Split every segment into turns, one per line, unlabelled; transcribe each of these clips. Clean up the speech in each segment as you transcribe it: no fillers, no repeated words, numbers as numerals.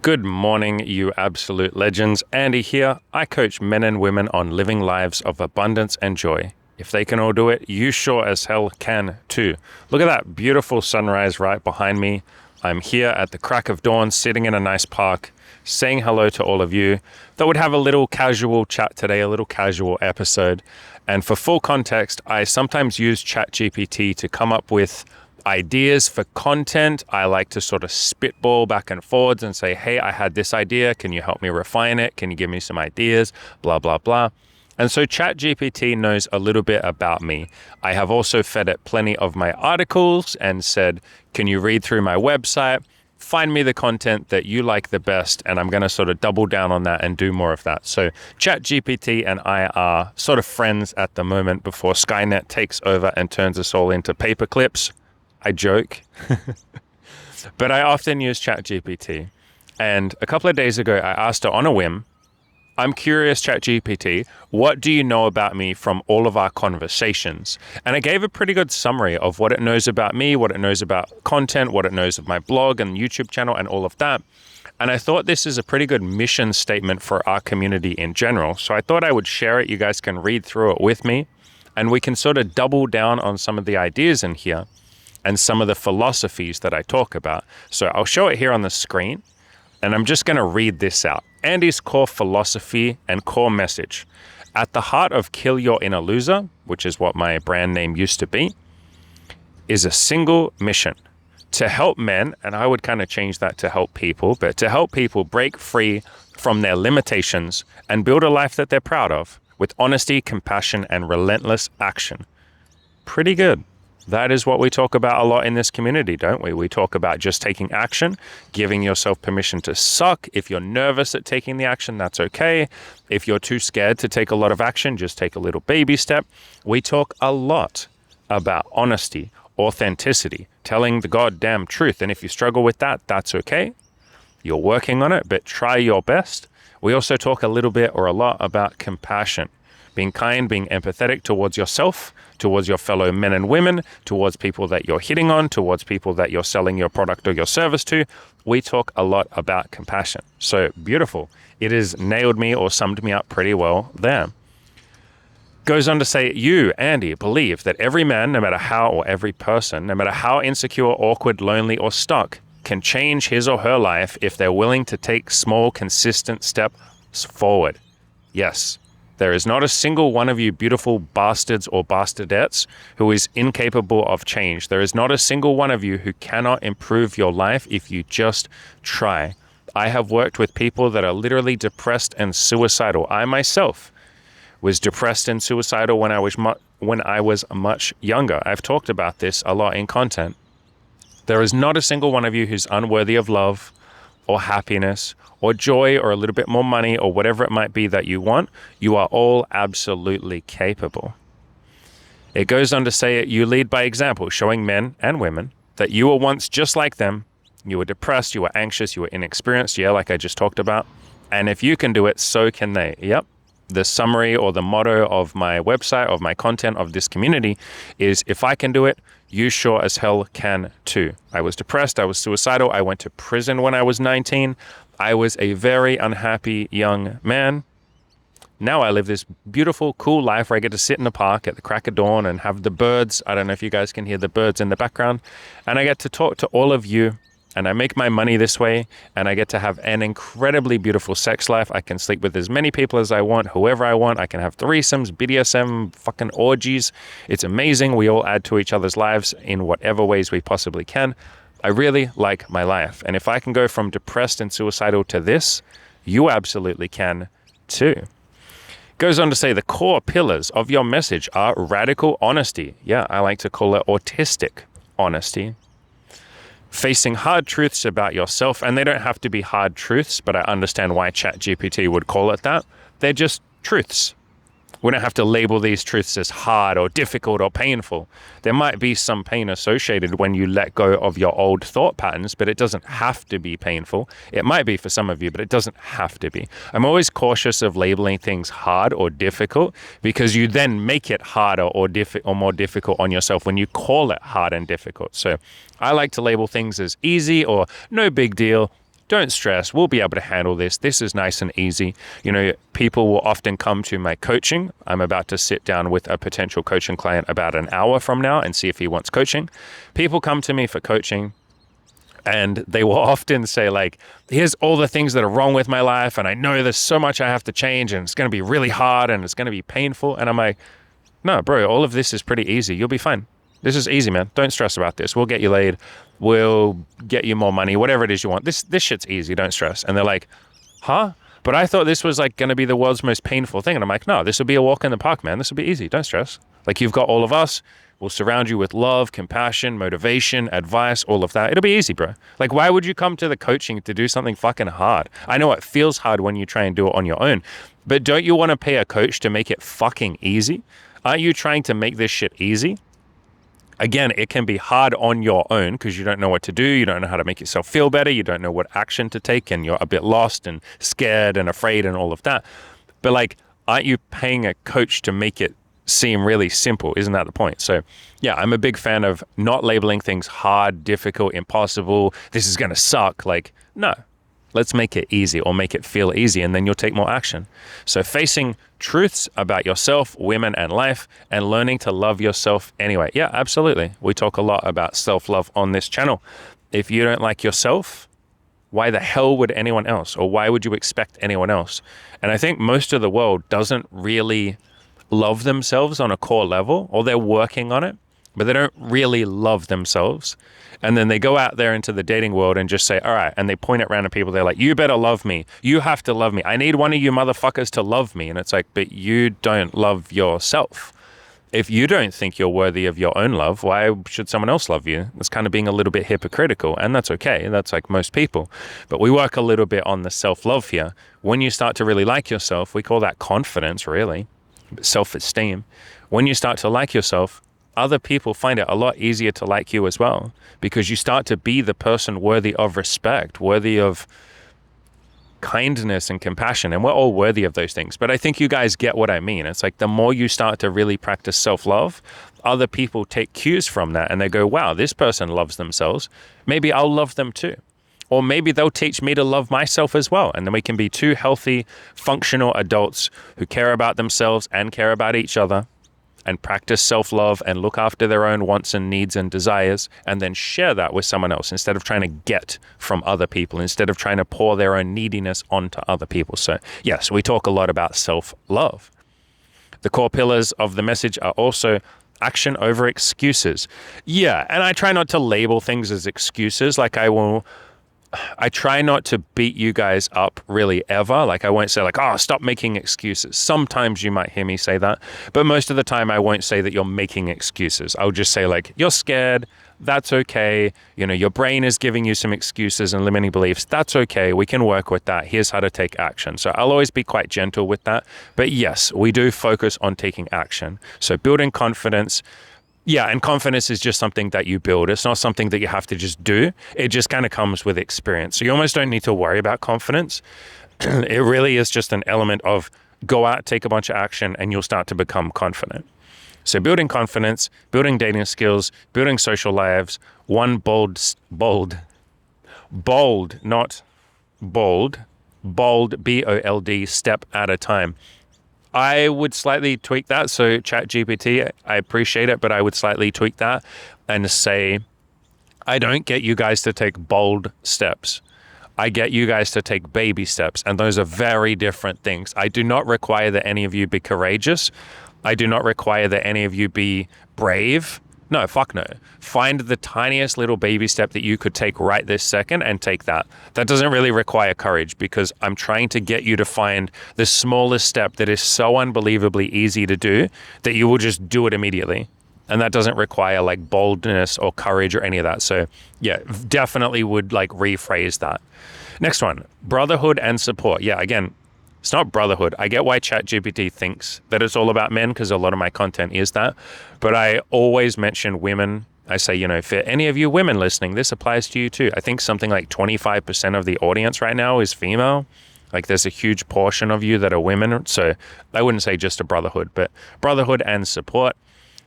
Good morning, you absolute legends. Andy here. I coach men and women on living lives of abundance and joy. If they can all do it, you sure as hell can too. Look at that beautiful sunrise right behind me. I'm here at the crack of dawn, sitting in a nice park, saying hello to all of you. Thought we'd have a little casual chat today, a little casual episode. And for full context, I sometimes use ChatGPT to come up with ideas for content. I like to sort of spitball back and forwards and say, hey, I had this idea. Can you help me refine it? Can you give me some ideas? Blah, blah, blah. And so ChatGPT knows a little bit about me. I have also fed it plenty of my articles and said, can you read through my website? Find me the content that you like the best, and I'm going to sort of double down on that and do more of that. So ChatGPT and I are sort of friends at the moment before Skynet takes over and turns us all into paper clips. I joke, but I often use ChatGPT. And a couple of days ago, I asked her on a whim, I'm curious, ChatGPT, what do you know about me from all of our conversations? And I gave a pretty good summary of what it knows about me, what it knows about content, what it knows of my blog and YouTube channel and all of that. And I thought this is a pretty good mission statement for our community in general. So I thought I would share it. You guys can read through it with me, and we can sort of double down on some of the ideas in here and some of the philosophies that I talk about. So I'll show it here on the screen, and I'm just going to read this out. Andy's core philosophy and core message. At the heart of Kill Your Inner Loser, which is what my brand name used to be, is a single mission: to help men, and I would kind of change that to help people, but to help people break free from their limitations and build a life that they're proud of with honesty, compassion, and relentless action. Pretty good. That is what we talk about a lot in this community, don't we? We talk about just taking action, giving yourself permission to suck. If you're nervous at taking the action, that's okay. If you're too scared to take a lot of action, just take a little baby step. We talk a lot about honesty, authenticity, telling the goddamn truth. And if you struggle with that, that's okay. You're working on it, but try your best. We also talk a little bit or a lot about compassion. Being kind, being empathetic towards yourself, towards your fellow men and women, towards people that you're hitting on, towards people that you're selling your product or your service to. We talk a lot about compassion. So beautiful. It has nailed me or summed me up pretty well there. Goes on to say, you, Andy, believe that every man, no matter how, or every person, no matter how insecure, awkward, lonely, or stuck, can change his or her life if they're willing to take small, consistent steps forward. Yes. There is not a single one of you beautiful bastards or bastardettes who is incapable of change. There is not a single one of you who cannot improve your life if you just try. I have worked with people that are literally depressed and suicidal. I myself was depressed and suicidal when I was much younger. I've talked about this a lot in content. There is not a single one of you who's unworthy of love or happiness or joy or a little bit more money or whatever it might be that you want. You are all absolutely capable. It goes on to say you lead by example, showing men and women that you were once just like them. You were depressed, you were anxious, you were inexperienced, like I just talked about. And if you can do it, so can they. Yep. The summary or the motto of my website, of my content, of this community is, if I can do it, you sure as hell can too. I was depressed, I was suicidal, I went to prison when I was 19. I was a very unhappy young man. Now I live this beautiful, cool life where I get to sit in the park at the crack of dawn and have the birds. I don't know if you guys can hear the birds in the background. And I get to talk to all of you, and I make my money this way, and I get to have an incredibly beautiful sex life. I can sleep with as many people as I want, whoever I want. I can have threesomes, BDSM, fucking orgies. It's amazing. We all add to each other's lives in whatever ways we possibly can. I really like my life. And if I can go from depressed and suicidal to this, you absolutely can too. Goes on to say the core pillars of your message are radical honesty. Yeah, I like to call it autistic honesty. Facing hard truths about yourself, and they don't have to be hard truths, but I understand why ChatGPT would call it that. They're just truths. We don't have to label these truths as hard or difficult or painful. There might be some pain associated when you let go of your old thought patterns, but it doesn't have to be painful. It might be for some of you, but it doesn't have to be. I'm always cautious of labeling things hard or difficult because you then make it harder or more difficult on yourself when you call it hard and difficult. So I like to label things as easy or no big deal, don't stress. We'll be able to handle this. This is nice and easy. You know, people will often come to my coaching. I'm about to sit down with a potential coaching client about an hour from now and see if he wants coaching. People come to me for coaching and they will often say like, here's all the things that are wrong with my life. And I know there's so much I have to change and it's going to be really hard and it's going to be painful. And I'm like, no, bro, all of this is pretty easy. You'll be fine. This is easy, man. Don't stress about this. We'll get you laid. We'll get you more money, whatever it is you want. This shit's easy. Don't stress. And they're like, huh? But I thought this was like going to be the world's most painful thing. And I'm like, no, this will be a walk in the park, man. This will be easy. Don't stress. Like you've got all of us. We'll surround you with love, compassion, motivation, advice, all of that. It'll be easy, bro. Like, why would you come to the coaching to do something fucking hard? I know it feels hard when you try and do it on your own, but don't you want to pay a coach to make it fucking easy? Aren't you trying to make this shit easy? Again, it can be hard on your own because you don't know what to do. You don't know how to make yourself feel better. You don't know what action to take and you're a bit lost and scared and afraid and all of that. But like, aren't you paying a coach to make it seem really simple? Isn't that the point? So yeah, I'm a big fan of not labeling things hard, difficult, impossible. This is going to suck. Like, no, let's make it easy or make it feel easy and then you'll take more action. So facing truths about yourself, women, and life, and learning to love yourself anyway. Yeah, absolutely. We talk a lot about self-love on this channel. If you don't like yourself, why the hell would anyone else? Or why would you expect anyone else? And I think most of the world doesn't really love themselves on a core level, or they're working on it, but they don't really love themselves. And then they go out there into the dating world and just say, all right, and they point at random people. They're like, you better love me. You have to love me. I need one of you motherfuckers to love me. And it's like, but you don't love yourself. If you don't think you're worthy of your own love, why should someone else love you? It's kind of being a little bit hypocritical, and that's okay. That's like most people. But we work a little bit on the self-love here. When you start to really like yourself, we call that confidence, really, self-esteem. When you start to like yourself, other people find it a lot easier to like you as well, because you start to be the person worthy of respect, worthy of kindness and compassion. And we're all worthy of those things. But I think you guys get what I mean. It's like the more you start to really practice self-love, other people take cues from that and they go, wow, this person loves themselves. Maybe I'll love them too. Or maybe they'll teach me to love myself as well. And then we can be two healthy, functional adults who care about themselves and care about each other, and practice self-love and look after their own wants and needs and desires, and then share that with someone else instead of trying to get from other people, instead of trying to pour their own neediness onto other people. So yes, we talk a lot about self-love. The core pillars of the message are also action over excuses. Yeah, and I try not to label things as excuses. Like I try not to beat you guys up really ever. Like I won't say like, oh, stop making excuses. Sometimes you might hear me say that, but most of the time I won't say that you're making excuses. I'll just say like, you're scared. That's okay. You know, your brain is giving you some excuses and limiting beliefs. That's okay. We can work with that. Here's how to take action. So I'll always be quite gentle with that. But yes, we do focus on taking action. So building confidence. Yeah, and confidence is just something that you build. It's not something that you have to just do. It just kind of comes with experience. So you almost don't need to worry about confidence. It really is just an element of go out, take a bunch of action, and you'll start to become confident. So building confidence, building dating skills, building social lives, one bold, not bold, B-O-L-D, step at a time. I would slightly tweak that. So ChatGPT, I appreciate it, but I would slightly tweak that and say, I don't get you guys to take bold steps. I get you guys to take baby steps. And those are very different things. I do not require that any of you be courageous. I do not require that any of you be brave. No, fuck no. Find the tiniest little baby step that you could take right this second and take that. That doesn't really require courage, because I'm trying to get you to find the smallest step that is so unbelievably easy to do that you will just do it immediately. And that doesn't require like boldness or courage or any of that. So yeah, definitely would like rephrase that. Next one, brotherhood and support. Yeah, again, it's not brotherhood. I get why ChatGPT thinks that it's all about men, because a lot of my content is that. But I always mention women. I say, you know, for any of you women listening, this applies to you too. I think something like 25% of the audience right now is female. Like there's a huge portion of you that are women. So I wouldn't say just a brotherhood, but brotherhood and support.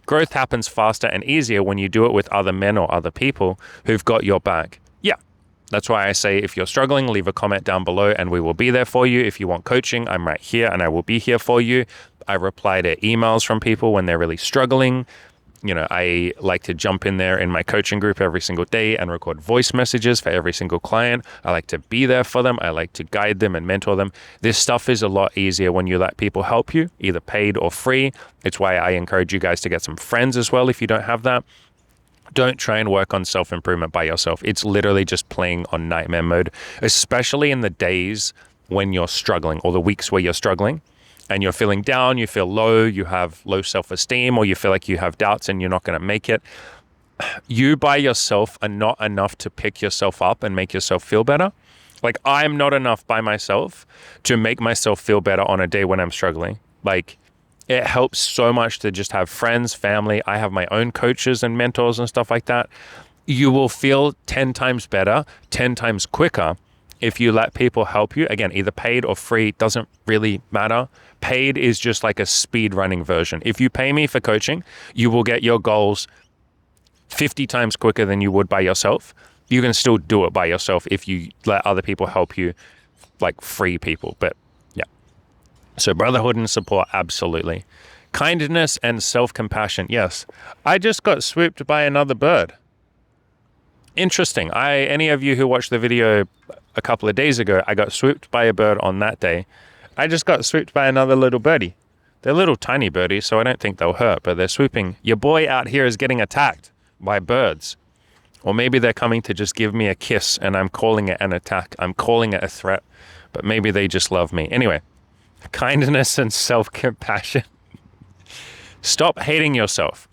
Growth happens faster and easier when you do it with other men or other people who've got your back. Yeah, That's why I say if you're struggling, leave a comment down below and we will be there for you. If you want coaching, I'm right here and I will be here for you. I reply to emails from people when they're really struggling. I like to jump in there in my coaching group every single day and record voice messages for every single client. I like to be there for them. I like to guide them and mentor them. This stuff is a lot easier when you let people help you, either paid or free. It's why I encourage you guys to get some friends as well if you don't have that. Don't try and work on self-improvement by yourself. It's literally just playing on nightmare mode, especially in the days when you're struggling or the weeks where you're struggling and you're feeling down, you feel low, you have low self-esteem, or you feel like you have doubts and you're not going to make it. You by yourself are not enough to pick yourself up and make yourself feel better. Like, I'm not enough by myself to make myself feel better on a day when I'm struggling. Like, it helps so much to just have friends, family. I have my own coaches and mentors and stuff like that. You will feel 10 times better, 10 times quicker if you let people help you. Again, either paid or free, doesn't really matter. Paid is just like a speed running version. If you pay me for coaching, you will get your goals 50 times quicker than you would by yourself. You can still do it by yourself if you let other people help you, like free people. But yeah. So brotherhood and support, absolutely. Kindness and self-compassion. Yes. I just got swooped by another bird. Interesting. Any of you who watched the video a couple of days ago, I got swooped by a bird on that day. I just got swooped by another little birdie. They're little tiny birdies, so I don't think they'll hurt, but they're swooping. Your boy out here is getting attacked by birds. Or maybe they're coming to just give me a kiss and I'm calling it an attack. I'm calling it a threat, but maybe they just love me. Anyway, kindness and self-compassion. Stop hating yourself.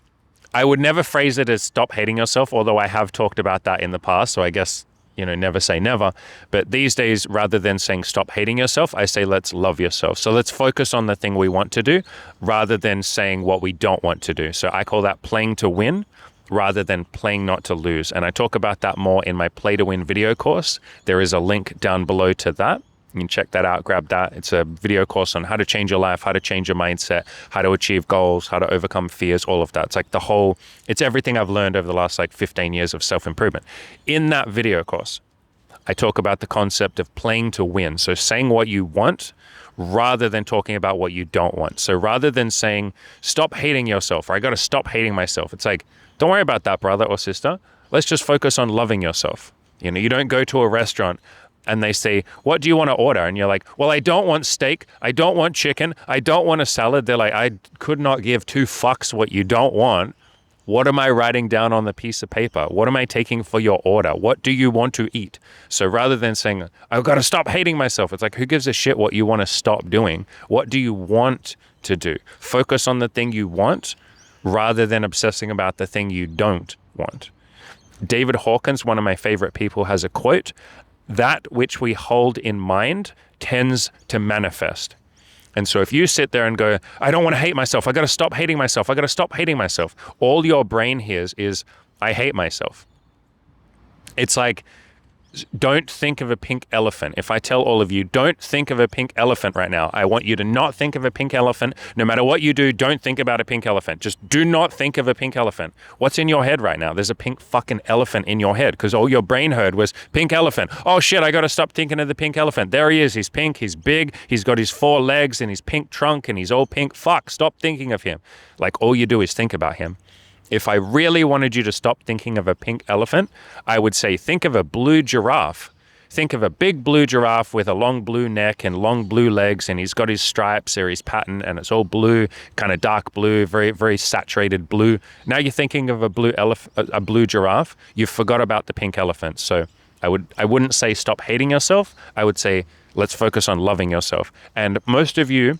I would never phrase it as stop hating yourself, although I have talked about that in the past, so I guess, never say never. But these days, rather than saying stop hating yourself, I say let's love yourself. So let's focus on the thing we want to do rather than saying what we don't want to do. So I call that playing to win rather than playing not to lose. And I talk about that more in my Play to Win video course. There is a link down below to that. You can check that out, grab that. It's a video course on how to change your life, how to change your mindset, how to achieve goals, how to overcome fears, all of that. It's like it's everything I've learned over the last 15 years of self-improvement. In that video course, I talk about the concept of playing to win. So saying what you want rather than talking about what you don't want. So rather than saying, stop hating yourself, or I got to stop hating myself. It's like, don't worry about that, brother or sister. Let's just focus on loving yourself. You don't go to a restaurant and they say, what do you want to order? And you're like, well, I don't want steak. I don't want chicken. I don't want a salad. They're like, I could not give two fucks what you don't want. What am I writing down on the piece of paper? What am I taking for your order? What do you want to eat? So rather than saying, I've got to stop hating myself, it's like, who gives a shit what you want to stop doing? What do you want to do? Focus on the thing you want rather than obsessing about the thing you don't want. David Hawkins, one of my favorite people, has a quote, that which we hold in mind tends to manifest. And so if you sit there and go, I don't want to hate myself. I got to stop hating myself. I got to stop hating myself. All your brain hears is, I hate myself. It's like, don't think of a pink elephant. If I tell all of you, don't think of a pink elephant right now, I want you to not think of a pink elephant. No matter what you do, don't think about a pink elephant. Just do not think of a pink elephant. What's in your head right now? There's a pink fucking elephant in your head because all your brain heard was pink elephant. Oh shit, I got to stop thinking of the pink elephant. There he is. He's pink. He's big. He's got his 4 legs and his pink trunk and he's all pink. Fuck, stop thinking of him. Like all you do is think about him. If I really wanted you to stop thinking of a pink elephant, I would say, think of a blue giraffe. Think of a big blue giraffe with a long blue neck and long blue legs, and he's got his stripes or his pattern, and it's all blue, kind of dark blue, very, very saturated blue. Now you're thinking of a blue giraffe. You forgot about the pink elephant. So I wouldn't say stop hating yourself. I would say let's focus on loving yourself. And most of you,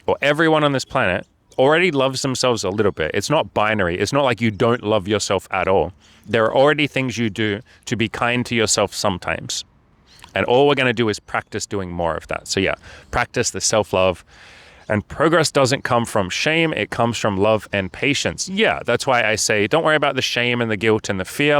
or everyone on this planet, already loves themselves a little bit. It's not binary. It's not like you don't love yourself at all. There are already things you do to be kind to yourself sometimes. And all we're going to do is practice doing more of that. So yeah, practice the self-love. And progress doesn't come from shame. It comes from love and patience. Yeah, that's why I say, don't worry about the shame and the guilt and the fear.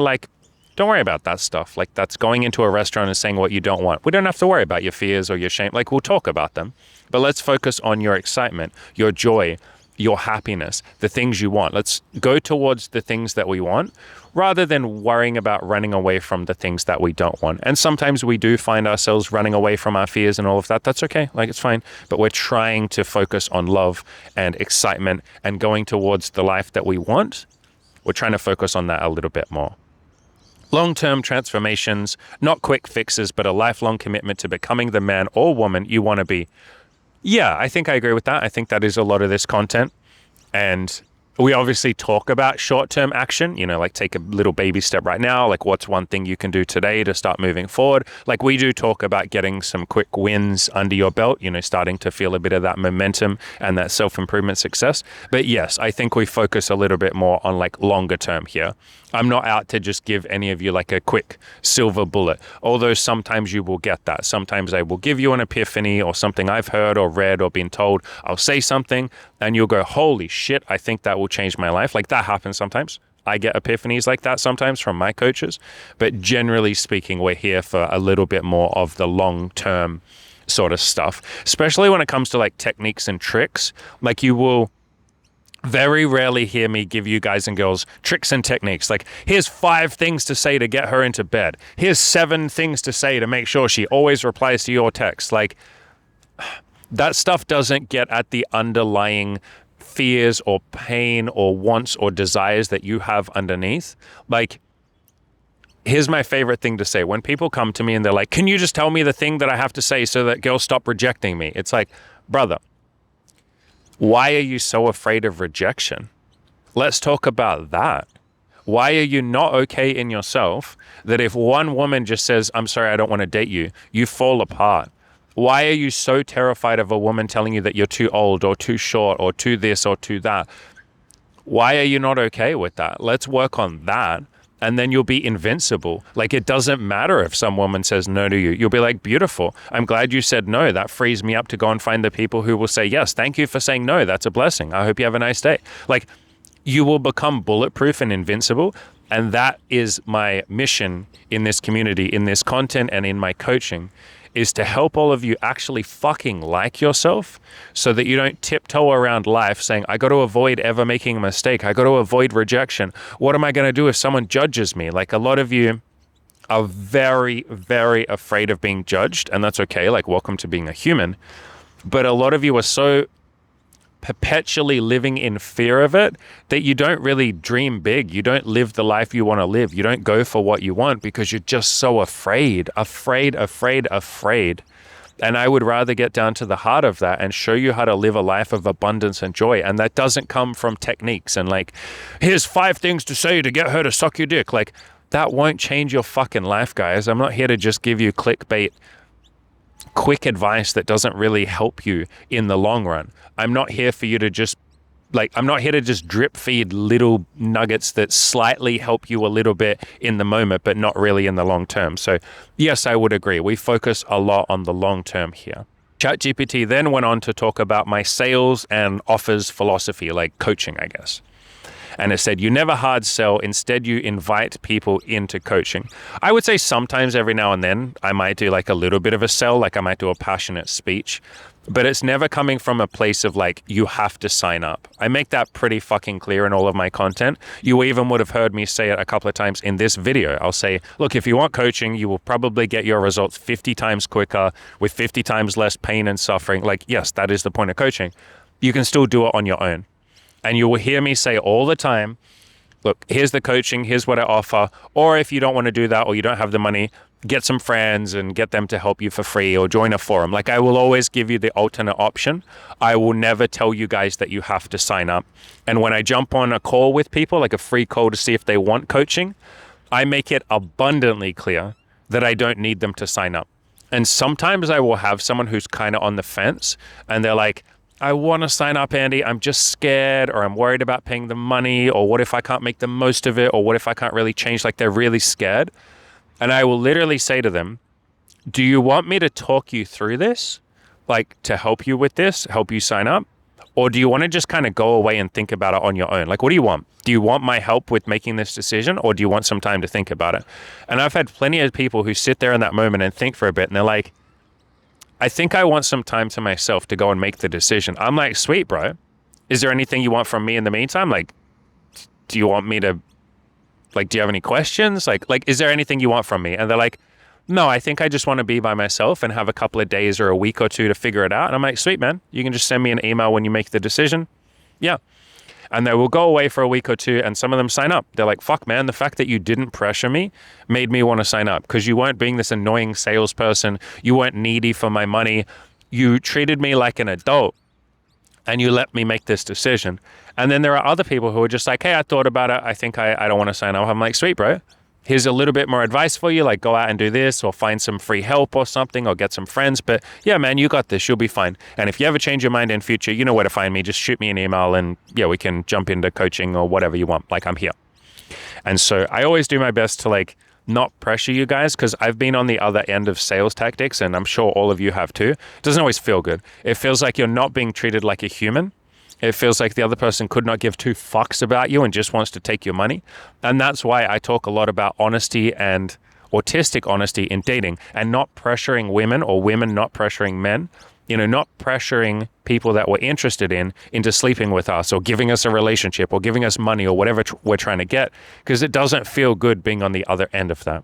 Don't worry about that stuff. That's going into a restaurant and saying what you don't want. We don't have to worry about your fears or your shame. We'll talk about them. But let's focus on your excitement, your joy, your happiness, the things you want. Let's go towards the things that we want rather than worrying about running away from the things that we don't want. And sometimes we do find ourselves running away from our fears and all of that. That's okay. Like, it's fine. But we're trying to focus on love and excitement and going towards the life that we want. We're trying to focus on that a little bit more. Long-term transformations, not quick fixes, but a lifelong commitment to becoming the man or woman you want to be. Yeah, I think I agree with that. I think that is a lot of this content. And we obviously talk about short-term action, like take a little baby step right now. Like, what's one thing you can do today to start moving forward? Like, we do talk about getting some quick wins under your belt, starting to feel a bit of that momentum and that self-improvement success. But yes, I think we focus a little bit more on like longer term here. I'm not out to just give any of you like a quick silver bullet, although sometimes you will get that. Sometimes I will give you an epiphany or something I've heard or read or been told. I'll say something and you'll go, holy shit, I think that will change my life. Like, that happens sometimes. I get epiphanies like that sometimes from my coaches. But generally speaking, we're here for a little bit more of the long-term sort of stuff, especially when it comes to like techniques and tricks. Like, you will very rarely hear me give you guys and girls tricks and techniques. Like, here's 5 things to say to get her into bed. Here's 7 things to say to make sure she always replies to your text. Like, that stuff doesn't get at the underlying fears or pain or wants or desires that you have underneath. Like, here's my favorite thing to say. When people come to me and they're like, can you just tell me the thing that I have to say so that girls stop rejecting me? It's like, brother, why are you so afraid of rejection? Let's talk about that. Why are you not okay in yourself that if one woman just says, I'm sorry, I don't want to date you, you fall apart? Why are you so terrified of a woman telling you that you're too old or too short or too this or too that? Why are you not okay with that? Let's work on that. And then you'll be invincible. Like, it doesn't matter if some woman says no to you. You'll be like, beautiful. I'm glad you said no. That frees me up to go and find the people who will say, yes, thank you for saying no. That's a blessing. I hope you have a nice day. Like, you will become bulletproof and invincible. And that is my mission in this community, in this content, and in my coaching, is to help all of you actually fucking like yourself so that you don't tiptoe around life saying, I got to avoid ever making a mistake. I got to avoid rejection. What am I going to do if someone judges me? Like, a lot of you are very, very afraid of being judged, and that's okay. Like, welcome to being a human. But a lot of you are so perpetually living in fear of it that you don't really dream big. You don't live the life you want to live. You don't go for what you want because you're just so afraid. And I would rather get down to the heart of that and show you how to live a life of abundance and joy. And that doesn't come from techniques and like, here's 5 things to say to get her to suck your dick. Like, that won't change your fucking life, guys. I'm not here to just give you clickbait quick advice that doesn't really help you in the long run. I'm not here for you to just I'm not here to just drip feed little nuggets that slightly help you a little bit in the moment, but not really in the long term. So yes, I would agree. We focus a lot on the long term here. ChatGPT then went on to talk about my sales and offers philosophy, like coaching, I guess. And it said, you never hard sell. Instead, you invite people into coaching. I would say sometimes every now and then I might do like a little bit of a sell, like I might do a passionate speech, but it's never coming from a place of like, you have to sign up. I make that pretty fucking clear in all of my content. You even would have heard me say it a couple of times in this video. I'll say, look, if you want coaching, you will probably get your results 50 times quicker with 50 times less pain and suffering. Like, yes, that is the point of coaching. You can still do it on your own. And you will hear me say all the time, look, here's the coaching, here's what I offer. Or if you don't want to do that or you don't have the money, get some friends and get them to help you for free or join a forum. Like, I will always give you the alternate option. I will never tell you guys that you have to sign up. And when I jump on a call with people, like a free call to see if they want coaching, I make it abundantly clear that I don't need them to sign up. And sometimes I will have someone who's kind of on the fence and they're like, I want to sign up, Andy. I'm just scared, or I'm worried about paying the money, or what if I can't make the most of it, or what if I can't really change? Like, they're really scared. And I will literally say to them, do you want me to talk you through this? Like, to help you with this, help you sign up? Or do you want to just kind of go away and think about it on your own? Like, what do you want? Do you want my help with making this decision, or do you want some time to think about it? And I've had plenty of people who sit there in that moment and think for a bit, and they're like, I think I want some time to myself to go and make the decision. I'm like, sweet, bro. is there anything you want from me in the meantime? Like, do you want me to, like, do you have any questions? Like, is there anything you want from me? And they're like, no, I think I just want to be by myself and have a couple of days or a week or two to figure it out. And I'm like, sweet, man. You can just send me an email when you make the decision. Yeah. And they will go away for a week or two, and some of them sign up. They're like, fuck, man, the fact that you didn't pressure me made me want to sign up, because you weren't being this annoying salesperson. You weren't needy for my money. You treated me like an adult, and you let me make this decision. And then there are other people who are just like, hey, I thought about it. I think I don't want to sign up. I'm like, sweet, bro. Here's a little bit more advice for you, like go out and do this, or find some free help or something, or get some friends. But yeah, man, you got this. You'll be fine. And if you ever change your mind in future, you know where to find me. Just shoot me an email, and yeah, we can jump into coaching or whatever you want. Like, I'm here. And so I always do my best to like not pressure you guys, because I've been on the other end of sales tactics, and I'm sure all of you have too. It doesn't always feel good. It feels like you're not being treated like a human. It feels like the other person could not give two fucks about you and just wants to take your money. And that's why I talk a lot about honesty and autistic honesty in dating, and not pressuring women, or women not pressuring men. You know, not pressuring people that we're interested in into sleeping with us, or giving us a relationship, or giving us money, or whatever we're trying to get, because it doesn't feel good being on the other end of that.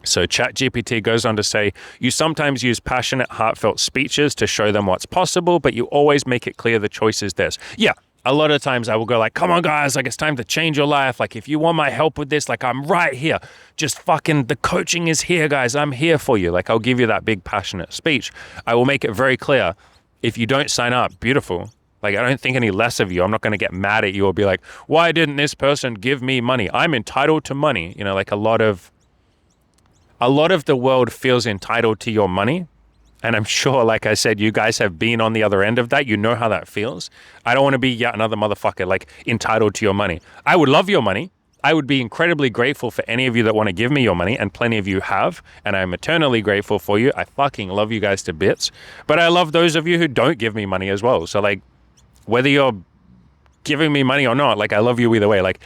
So ChatGPT goes on to say, you sometimes use passionate, heartfelt speeches to show them what's possible, but you always make it clear the choice is theirs. Yeah, a lot of times I will go like, come on guys, like it's time to change your life. Like if you want my help with this, like I'm right here. Just fucking, the coaching is here, guys. I'm here for you. Like I'll give you that big passionate speech. I will make it very clear. If you don't sign up, beautiful. Like I don't think any less of you. I'm not going to get mad at you or be like, why didn't this person give me money? I'm entitled to money. You know, like a lot of the world feels entitled to your money. And I'm sure, like I said, you guys have been on the other end of that. You know how that feels. I don't want to be yet another motherfucker like entitled to your money. I would love your money. I would be incredibly grateful for any of you that want to give me your money, and plenty of you have. And I'm eternally grateful for you. I fucking love you guys to bits. But I love those of you who don't give me money as well. So like, whether you're giving me money or not, like I love you either way. Like,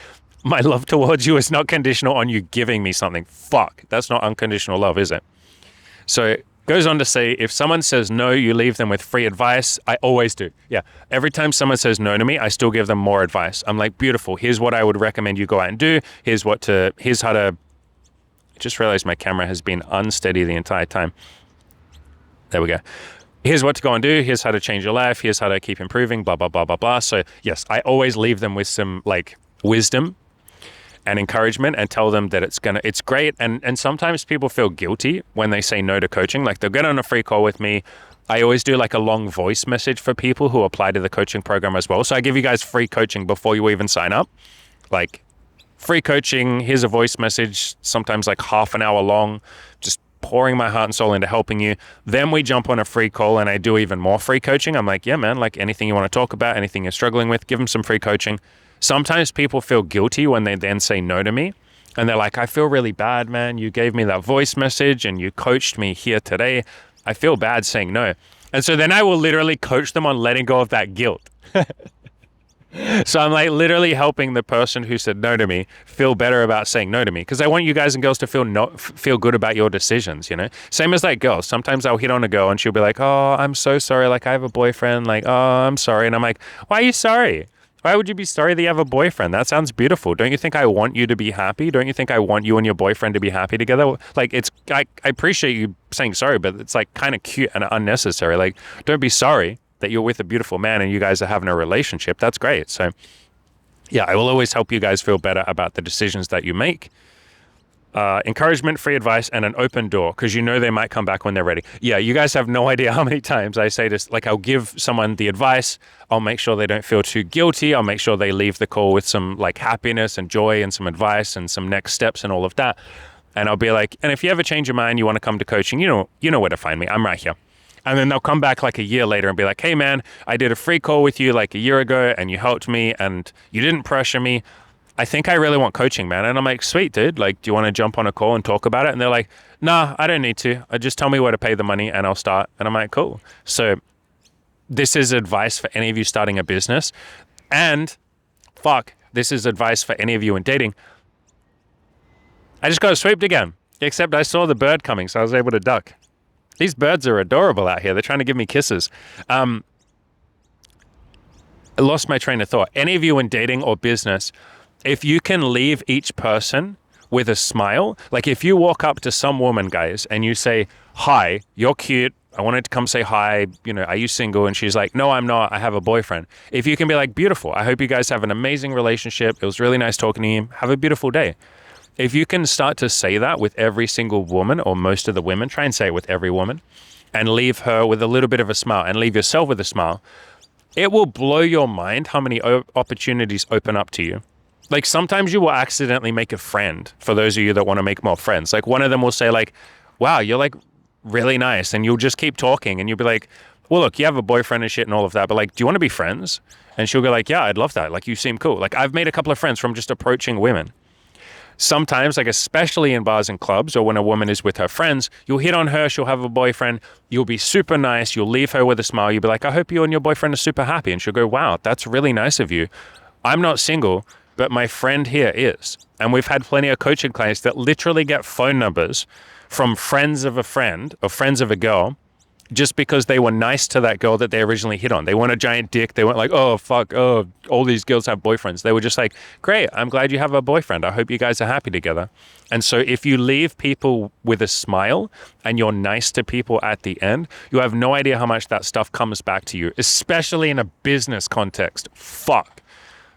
my love towards you is not conditional on you giving me something. Fuck, that's not unconditional love, is it? So it goes on to say, if someone says no, you leave them with free advice. I always do. Yeah, every time someone says no to me, I still give them more advice. I'm like, beautiful. Here's what I would recommend you go out and do. Here's how to, I just realized my camera has been unsteady the entire time. There we go. Here's what to go and do. Here's how to change your life. Here's how to keep improving, blah, blah, blah, blah, blah. So yes, I always leave them with some like wisdom and encouragement, and tell them that it's great. And sometimes people feel guilty when they say no to coaching. Like they'll get on a free call with me. I always do like a long voice message for people who apply to the coaching program as well. So I give you guys free coaching before you even sign up. Like free coaching, here's a voice message, sometimes like half an hour long, just pouring my heart and soul into helping you. Then we jump on a free call and I do even more free coaching. I'm like, yeah, man, like anything you want to talk about, anything you're struggling with, give them some free coaching. Sometimes people feel guilty when they then say no to me, and they're like, I feel really bad, man. You gave me that voice message and you coached me here today. I feel bad saying no. And so then I will literally coach them on letting go of that guilt. So I'm like literally helping the person who said no to me feel better about saying no to me, because I want you guys and girls to feel good about your decisions, you know? Same as like girls. Sometimes I'll hit on a girl and she'll be like, oh, I'm so sorry. Like I have a boyfriend. Like, oh, I'm sorry. And I'm like, why are you sorry? Why would you be sorry that you have a boyfriend? That sounds beautiful. Don't you think I want you to be happy? Don't you think I want you and your boyfriend to be happy together? Like I appreciate you saying sorry, but it's like kind of cute and unnecessary. Like, don't be sorry that you're with a beautiful man and you guys are having a relationship. That's great. So yeah, I will always help you guys feel better about the decisions that you make. Encouragement, free advice, and an open door, because you know they might come back when they're ready. Yeah, you guys have no idea how many times I say this. Like, I'll give someone the advice. I'll make sure they don't feel too guilty. I'll make sure they leave the call with some like happiness and joy and some advice and some next steps and all of that. And I'll be like, and if you ever change your mind, you want to come to coaching, you know where to find me. I'm right here. And then they'll come back like a year later and be like, hey man, I did a free call with you like a year ago and you helped me and you didn't pressure me. I think I really want coaching, man. And I'm like, sweet, dude. Like, do you want to jump on a call and talk about it? And they're like, nah, I don't need to. Just tell me where to pay the money and I'll start. And I'm like, cool. So this is advice for any of you starting a business. And this is advice for any of you in dating. I just got swept again, except I saw the bird coming, so I was able to duck. These birds are adorable out here. They're trying to give me kisses. I lost my train of thought. Any of you in dating or business, if you can leave each person with a smile, like if you walk up to some woman, guys, and you say, hi, you're cute, I wanted to come say hi, are you single? And she's like, no, I'm not, I have a boyfriend. If you can be like, beautiful, I hope you guys have an amazing relationship. It was really nice talking to you. Have a beautiful day. If you can start to say that with every single woman or most of the women, try and say it with every woman and leave her with a little bit of a smile and leave yourself with a smile, it will blow your mind how many opportunities open up to you. Like sometimes you will accidentally make a friend for those of you that want to make more friends. Like one of them will say like, wow, you're like really nice. And you'll just keep talking and you'll be like, well, look, you have a boyfriend and shit and all of that, but like, do you want to be friends? And she'll go like, yeah, I'd love that. Like you seem cool. Like I've made a couple of friends from just approaching women. Sometimes, like especially in bars and clubs or when a woman is with her friends, you'll hit on her, she'll have a boyfriend, you'll be super nice, you'll leave her with a smile, you'll be like, I hope you and your boyfriend are super happy. And she'll go, wow, that's really nice of you. I'm not single, but my friend here is. And we've had plenty of coaching clients that literally get phone numbers from friends of a friend or friends of a girl just because they were nice to that girl that they originally hit on. They weren't a giant dick. They weren't like, oh, fuck, oh, all these girls have boyfriends. They were just like, great, I'm glad you have a boyfriend. I hope you guys are happy together. And so if you leave people with a smile and you're nice to people at the end, you have no idea how much that stuff comes back to you, especially in a business context. Fuck.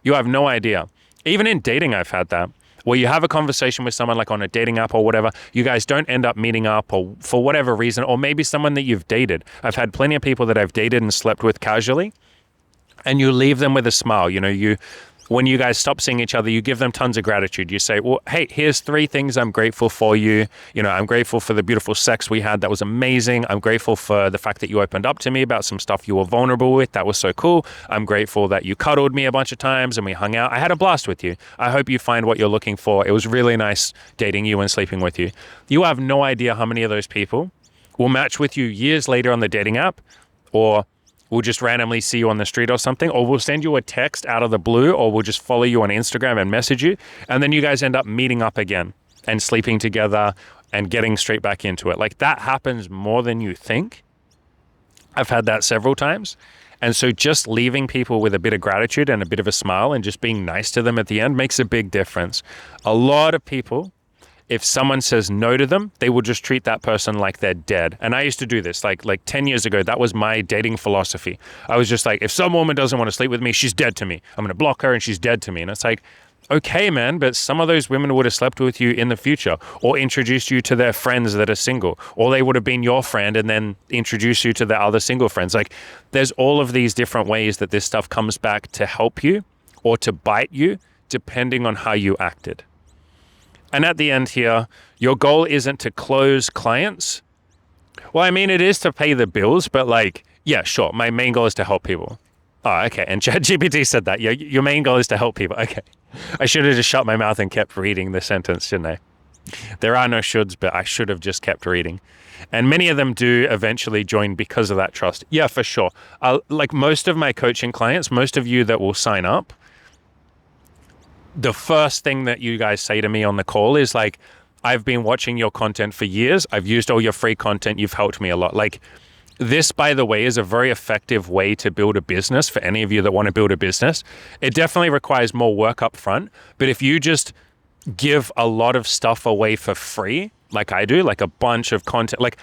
You have no idea. Even in dating, I've had that. Where you have a conversation with someone like on a dating app or whatever, you guys don't end up meeting up or for whatever reason, or maybe someone that you've dated. I've had plenty of people that I've dated and slept with casually, and you leave them with a smile. When you guys stop seeing each other, you give them tons of gratitude. You say, well, hey, here's 3 things I'm grateful for you. I'm grateful for the beautiful sex we had. That was amazing. I'm grateful for the fact that you opened up to me about some stuff you were vulnerable with. That was so cool. I'm grateful that you cuddled me a bunch of times and we hung out. I had a blast with you. I hope you find what you're looking for. It was really nice dating you and sleeping with you. You have no idea how many of those people will match with you years later on the dating app, or we'll just randomly see you on the street or something, or we'll send you a text out of the blue, or we'll just follow you on Instagram and message you. And then you guys end up meeting up again and sleeping together and getting straight back into it. Like that happens more than you think. I've had that several times. And so just leaving people with a bit of gratitude and a bit of a smile and just being nice to them at the end makes a big difference. A lot of people, if someone says no to them, they will just treat that person like they're dead. And I used to do this like 10 years ago. That was my dating philosophy. I was just like, if some woman doesn't want to sleep with me, she's dead to me. I'm going to block her and she's dead to me. And it's like, okay, man, but some of those women would have slept with you in the future or introduced you to their friends that are single, or they would have been your friend and then introduced you to their other single friends. Like there's all of these different ways that this stuff comes back to help you or to bite you, depending on how you acted. And at the end here, your goal isn't to close clients. Well, I mean, it is to pay the bills, but like, yeah, sure. My main goal is to help people. Oh, okay. And ChatGPT said that. Yeah, your main goal is to help people. Okay. I should have just shut my mouth and kept reading the sentence, shouldn't I? There are no shoulds, but I should have just kept reading. And many of them do eventually join because of that trust. Yeah, for sure. Like most of my coaching clients, most of you that will sign up, the first thing that you guys say to me on the call is like, I've been watching your content for years. I've used all your free content. You've helped me a lot. Like this, by the way, is a very effective way to build a business for any of you that want to build a business. It definitely requires more work up front. But if you just give a lot of stuff away for free, like I do, like a bunch of content, like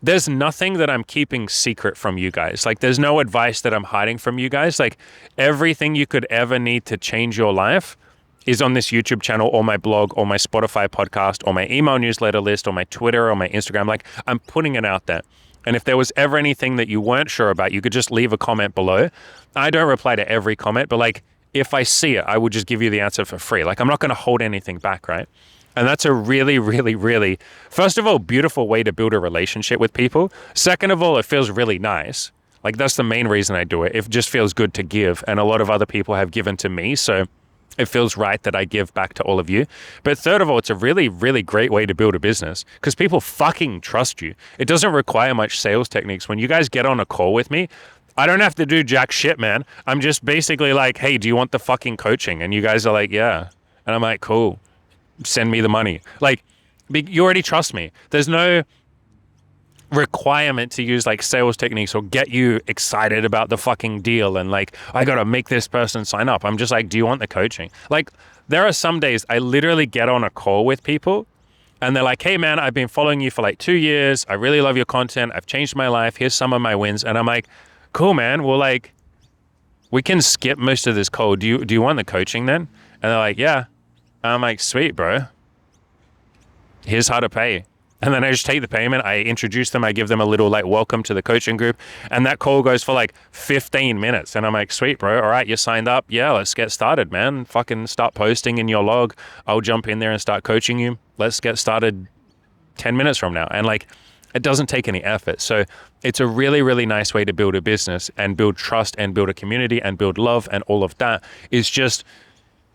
there's nothing that I'm keeping secret from you guys. Like there's no advice that I'm hiding from you guys. Like everything you could ever need to change your life is on this YouTube channel or my blog or my Spotify podcast or my email newsletter list or my Twitter or my Instagram. Like I'm putting it out there. And if there was ever anything that you weren't sure about, you could just leave a comment below. I don't reply to every comment, but like if I see it, I would just give you the answer for free. Like I'm not going to hold anything back, right? And that's a really, really, really, first of all, beautiful way to build a relationship with people. Second of all, it feels really nice. Like that's the main reason I do it. It just feels good to give. And a lot of other people have given to me. So it feels right that I give back to all of you. But third of all, it's a really, really great way to build a business because people fucking trust you. It doesn't require much sales techniques. When you guys get on a call with me, I don't have to do jack shit, man. I'm just basically like, hey, do you want the fucking coaching? And you guys are like, yeah. And I'm like, cool. Send me the money. Like, you already trust me. There's no requirement to use like sales techniques or get you excited about the fucking deal and like, I gotta make this person sign up. I'm just like, do you want the coaching? Like, there are some days I literally get on a call with people and they're like, hey man, I've been following you for like 2 years. I really love your content. I've changed my life. Here's some of my wins. And I'm like, cool, man. Well, like, we can skip most of this call. Do you want the coaching then? And they're like, yeah. And I'm like, sweet, bro. Here's how to pay. And then I just take the payment. I introduce them. I give them a little like welcome to the coaching group. And that call goes for like 15 minutes. And I'm like, sweet, bro. All right, you signed up. Yeah, let's get started, man. Fucking start posting in your log. I'll jump in there and start coaching you. Let's get started 10 minutes from now. And like, it doesn't take any effort. So it's a really, really nice way to build a business and build trust and build a community and build love, and all of that is just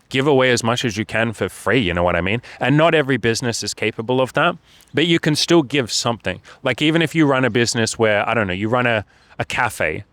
give away as much as you can for free, you know what I mean? And not every business is capable of that, but you can still give something. Like even if you run a business where, I don't know, you run a cafe,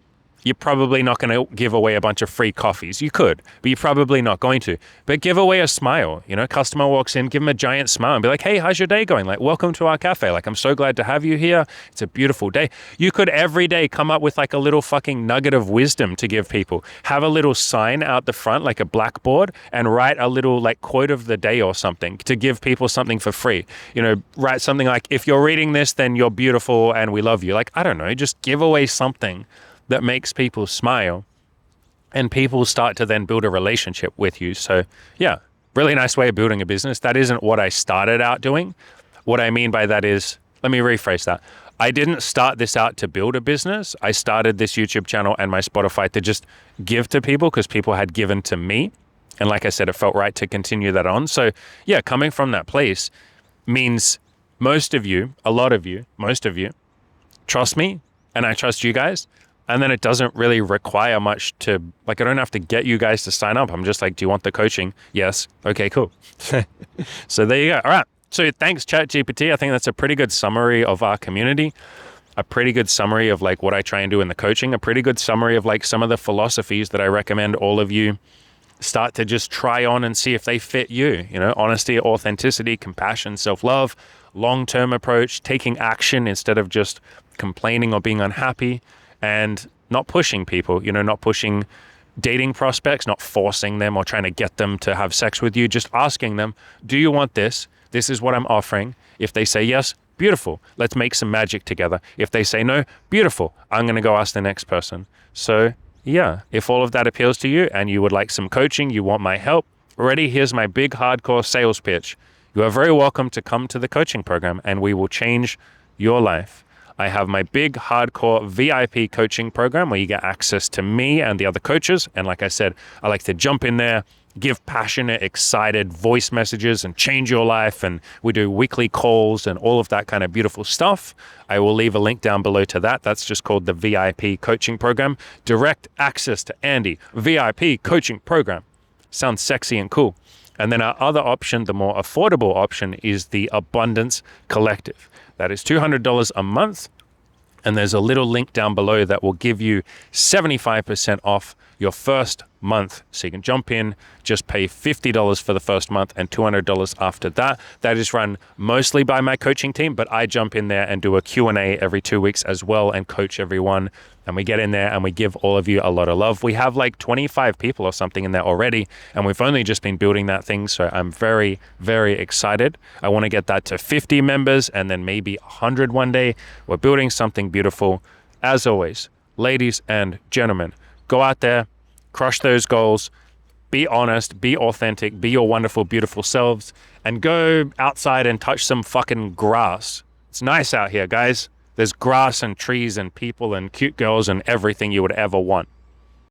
you're probably not going to give away a bunch of free coffees. You could, but you're probably not going to. But give away a smile. You know, customer walks in, give them a giant smile and be like, hey, how's your day going? Like, welcome to our cafe. Like, I'm so glad to have you here. It's a beautiful day. You could every day come up with like a little fucking nugget of wisdom to give people. Have a little sign out the front, like a blackboard, and write a little like quote of the day or something to give people something for free. You know, write something like, if you're reading this, then you're beautiful and we love you. Like, I don't know, just give away something that makes people smile, and people start to then build a relationship with you. So yeah, really nice way of building a business. That isn't what I started out doing. What I mean by that is, let me rephrase that. I didn't start this out to build a business. I started this YouTube channel and my Spotify to just give to people because people had given to me. And like I said, it felt right to continue that on. So yeah, coming from that place means most of you, a lot of you, most of you trust me and I trust you guys. And then it doesn't really require much to, like, I don't have to get you guys to sign up. I'm just like, do you want the coaching? Yes. Okay, cool. So there you go. All right. So thanks, ChatGPT. I think that's a pretty good summary of our community, a pretty good summary of like what I try and do in the coaching, a pretty good summary of like some of the philosophies that I recommend all of you start to just try on and see if they fit you. You know, honesty, authenticity, compassion, self-love, long-term approach, taking action instead of just complaining or being unhappy. And not pushing people, you know, not pushing dating prospects, not forcing them or trying to get them to have sex with you, just asking them, do you want this? This is what I'm offering. If they say yes, beautiful. Let's make some magic together. If they say no, beautiful. I'm going to go ask the next person. So yeah, if all of that appeals to you and you would like some coaching, you want my help, already here's my big hardcore sales pitch. You are very welcome to come to the coaching program and we will change your life. I have my big hardcore VIP coaching program where you get access to me and the other coaches. And like I said, I like to jump in there, give passionate, excited voice messages and change your life. And we do weekly calls and all of that kind of beautiful stuff. I will leave a link down below to that. That's just called the VIP coaching program. Direct access to Andy, VIP coaching program. Sounds sexy and cool. And then our other option, the more affordable option, is the Abundance Collective. That is $200 a month. And there's a little link down below that will give you 75% off your first month. So you can jump in, just pay $50 for the first month and $200 after that. That is run mostly by my coaching team, but I jump in there and do a Q&A every 2 weeks as well and coach everyone. And we get in there and we give all of you a lot of love. We have like 25 people or something in there already, and we've only just been building that thing. So I'm very, very excited. I want to get that to 50 members and then maybe 100 one day. We're building something beautiful. As always, ladies and gentlemen, go out there, crush those goals, be honest, be authentic, be your wonderful, beautiful selves, and go outside and touch some fucking grass. It's nice out here, guys. There's grass and trees and people and cute girls and everything you would ever want.